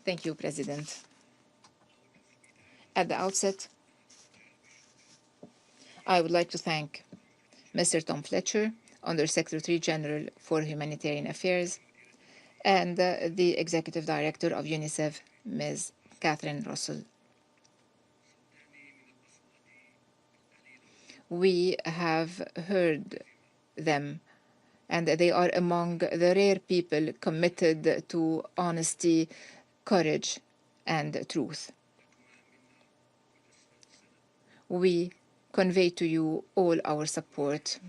Thank you, President. At the outset, I would like to thank Mr. Tom Fletcher, Under Secretary General for Humanitarian Affairs, and the Executive Director of UNICEF, Ms. Catherine Russell. We have heard them, and they are among the rare people committed to honesty, courage, and truth. We convey to you all our support.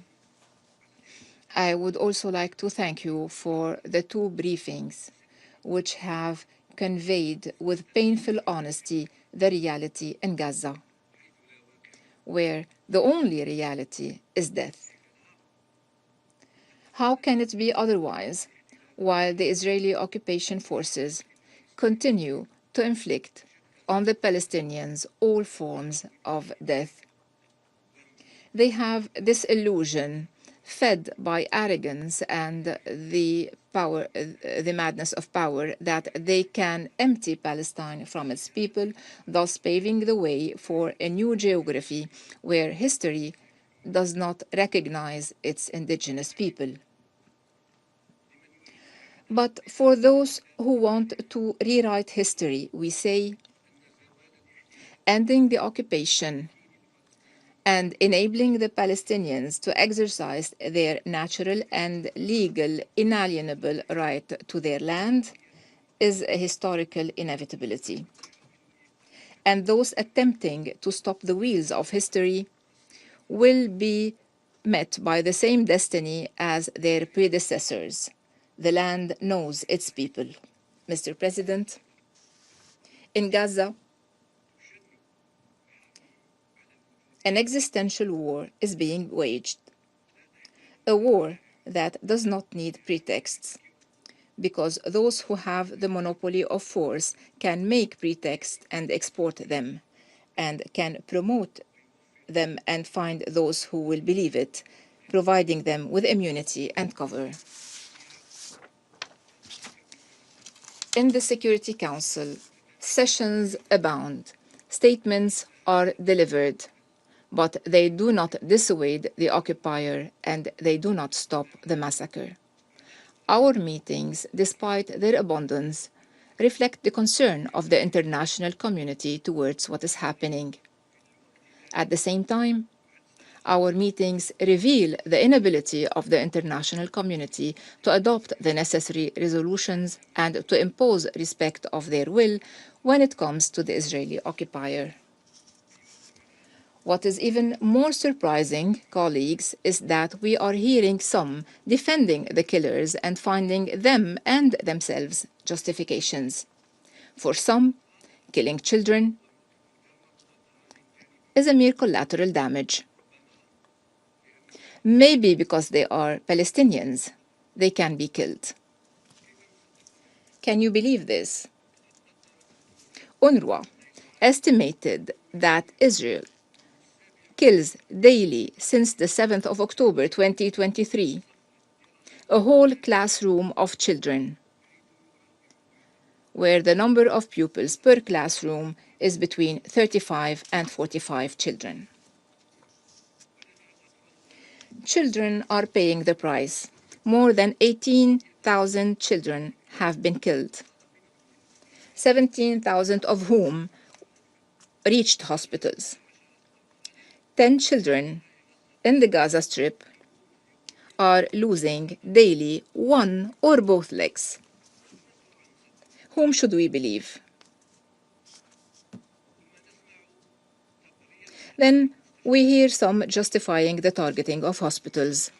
I would also like to thank you for the 2 briefings which have conveyed with painful honesty the reality in Gaza, where the only reality is death. How can it be otherwise while the Israeli occupation forces continue to inflict on the Palestinians all forms of death? They have this illusion fed by arrogance and the madness of power that they can empty Palestine from its people, thus paving the way for a new geography where history does not recognize its indigenous people. But for those who want to rewrite history, we say, ending the occupation and enabling the Palestinians to exercise their natural and legal inalienable right to their land is a historical inevitability. And those attempting to stop the wheels of history will be met by the same destiny as their predecessors. The land knows its people. Mr. President, in Gaza, an existential war is being waged, a war that does not need pretexts, because those who have the monopoly of force can make pretexts and export them, and can promote them and find those who will believe it, providing them with immunity and cover. In the Security Council, sessions abound, statements are delivered, but they do not dissuade the occupier and they do not stop the massacre. Our meetings, despite their abundance, reflect the concern of the international community towards what is happening. At the same time, our meetings reveal the inability of the international community to adopt the necessary resolutions and to impose respect of their will when it comes to the Israeli occupier. What is even more surprising, colleagues, is that we are hearing some defending the killers and finding them and themselves justifications. For some, killing children is a mere collateral damage. Maybe because they are Palestinians, they can be killed. Can you believe this? UNRWA estimated that Israel kills daily since the 7th of October 2023 a whole classroom of children, where the number of pupils per classroom is between 35 and 45 children. Children are paying the price. More than 18,000 children have been killed, 17,000 of whom reached hospitals. 10 children in the Gaza Strip are losing daily one or both legs. Whom should we believe? Then we hear some justifying the targeting of hospitals.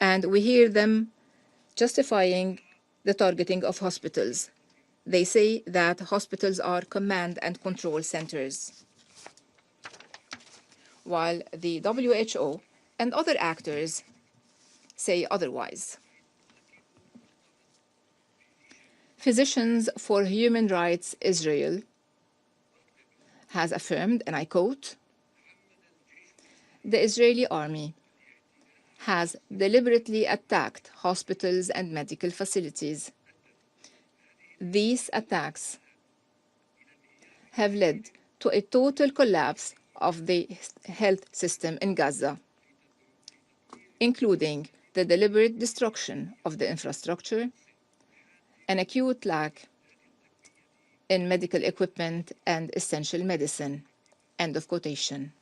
And we hear them justifying the targeting of hospitals. They say that hospitals are command and control centers, while the WHO and other actors say otherwise. Physicians for Human Rights Israel has affirmed, and I quote, "The Israeli army has deliberately attacked hospitals and medical facilities. These attacks have led to a total collapse of the health system in Gaza, including the deliberate destruction of the infrastructure, an acute lack in medical equipment and essential medicine. End of quotation.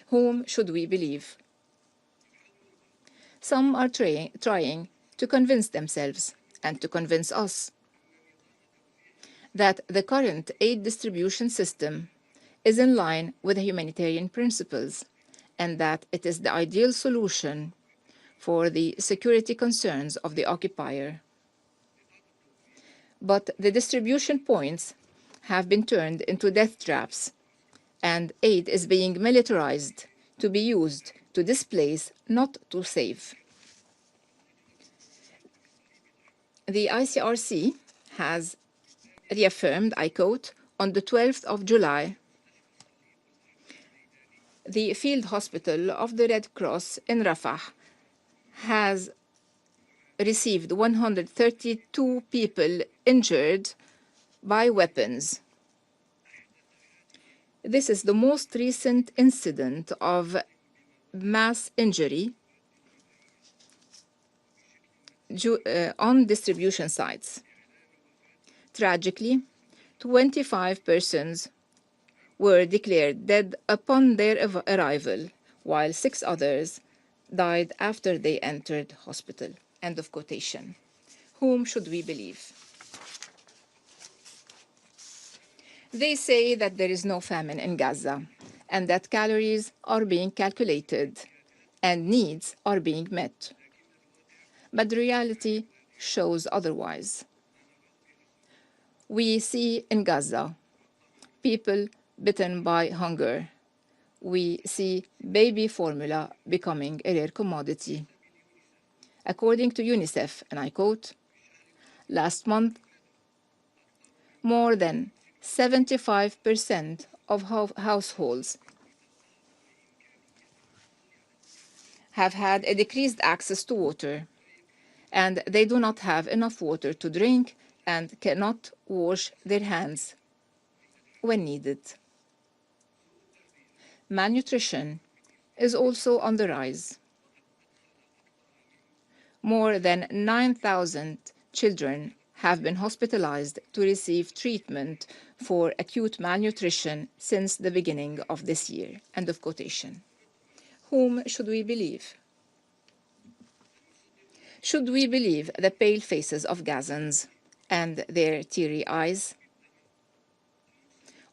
Whom should we believe? Some are trying to convince themselves and to convince us that the current aid distribution system is in line with humanitarian principles and that it is the ideal solution for the security concerns of the occupier. But the distribution points have been turned into death traps, and aid is being militarized to be used to displace, not to save. The ICRC has reaffirmed, I quote, on the 12th of July, the field hospital of the Red Cross in Rafah has received 132 people injured by weapons. This is the most recent incident of mass injury on distribution sites. Tragically, 25 persons were declared dead upon their arrival, while 6 others died after they entered hospital. End of quotation. Whom should we believe? They say that there is no famine in Gaza and that calories are being calculated and needs are being met. But the reality shows otherwise. We see in Gaza people bitten by hunger. We see baby formula becoming a rare commodity. According to UNICEF, and I quote, last month, more than 75% of households have had a decreased access to water, and they do not have enough water to drink and cannot wash their hands when needed. Malnutrition is also on the rise. More than 9,000 children have been hospitalized to receive treatment for acute malnutrition since the beginning of this year. End of quotation. Whom should we believe? Should we believe the pale faces of Gazans and their teary eyes?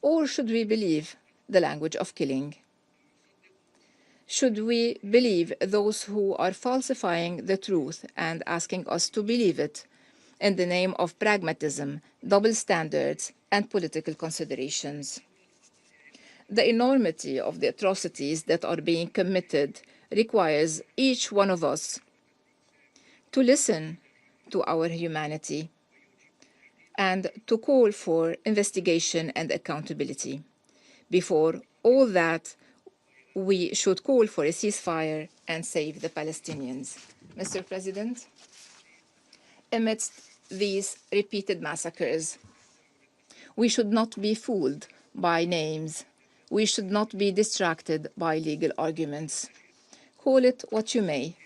Or should we believe the language of killing? Should we believe those who are falsifying the truth and asking us to believe it in the name of pragmatism, double standards, and political considerations? The enormity of the atrocities that are being committed requires each one of us to listen to our humanity and to call for investigation and accountability. Before all that, we should call for a ceasefire and save the Palestinians. Mr. President, amidst these repeated massacres, we should not be fooled by names. We should not be distracted by legal arguments. Call it what you may: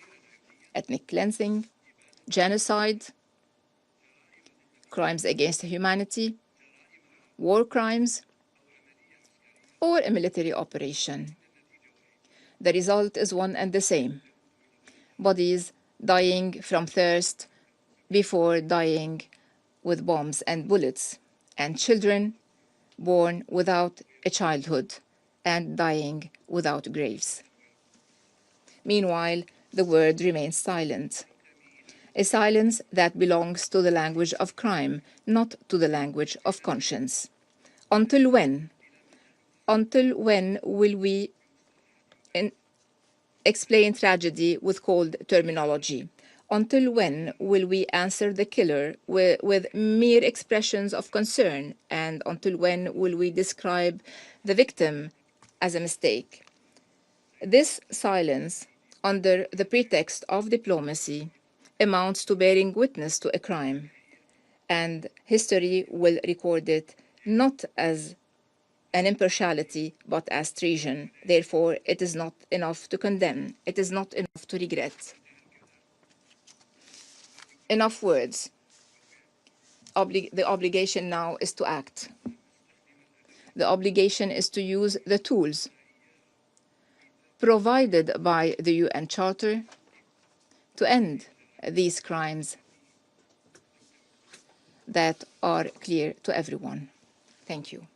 ethnic cleansing, genocide, crimes against humanity, war crimes, or a military operation. The result is one and the same: bodies dying from thirst before dying with bombs and bullets, and children born without a childhood and dying without graves. Meanwhile, the world remains silent, a silence that belongs to the language of crime, not to the language of conscience. Until when? Until when will we explain tragedy with cold terminology? Until when will we answer the killer with mere expressions of concern? And until when will we describe the victim as a mistake? This silence, under the pretext of diplomacy, amounts to bearing witness to a crime, and history will record it not as an impartiality, but as treason. Therefore, it is not enough to condemn. It is not enough to regret. Enough words. The obligation now is to act. The obligation is to use the tools provided by the UN Charter to end these crimes that are clear to everyone. Thank you.